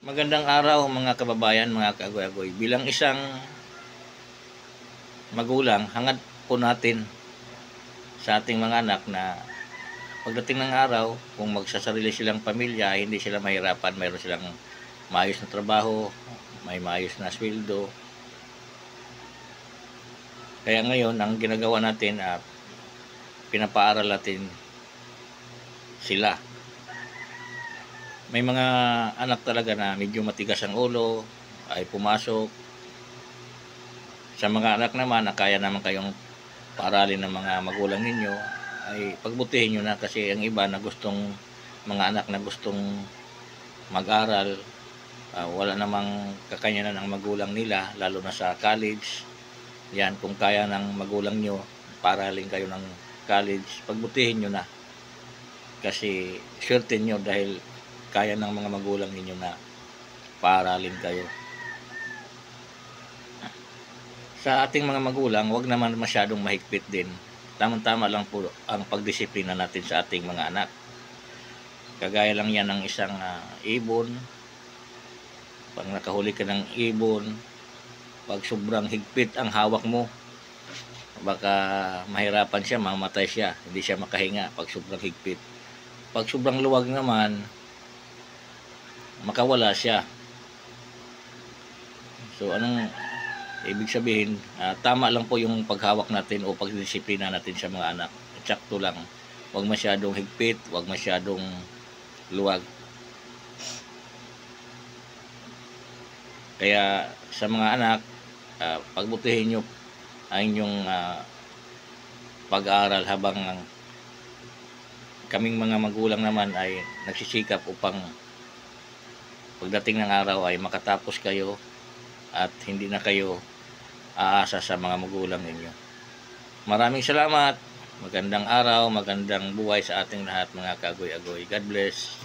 Magandang araw mga kababayan, mga kaagoy-agoy. Bilang isang magulang, hangad po natin sa ating mga anak na pagdating ng araw, kung magsasarili silang pamilya, hindi sila mahirapan, mayroon silang maayos na trabaho, may maayos na sweldo. Kaya ngayon, ang ginagawa natin, pinapaaral natin sila. May mga anak talaga na medyo matigas ang ulo, ay pumasok. Sa mga anak naman na kaya naman kayong paaralin ng mga magulang ninyo, ay pagbutihin nyo na, kasi ang iba na gustong, mga anak na gustong mag-aral, wala namang kakayanan ng magulang nila, lalo na sa college. Yan, kung kaya ng magulang nyo, paaralin kayo ng college, pagbutihin nyo na. Kasi swerte nyo dahil kaya ng mga magulang ninyo na paaralin kayo. Sa ating mga magulang, wag naman masyadong mahigpit din. Tamang-tama lang po ang pagdisiplina natin sa ating mga anak. Kagaya lang yan ng isang ibon. Pag nakahuli ka ng ibon, pag sobrang higpit ang hawak mo, baka mahirapan siya, mamatay siya, hindi siya makahinga pag sobrang higpit. Pag sobrang luwag naman, makawala siya. So anong ibig sabihin, tama lang po yung paghawak natin o pagdisiplina natin sa mga anak. Eksakto lang. Huwag masyadong higpit, huwag masyadong luwag. Kaya sa mga anak, pagbutihin nyo ang inyong pag-aaral, habang kaming mga magulang naman ay nagsisikap upang pagdating ng araw ay makatapos kayo at hindi na kayo aasa sa mga magulang ninyo. Maraming salamat. Magandang araw, magandang buhay sa ating lahat mga kaagoy-agoy. God bless.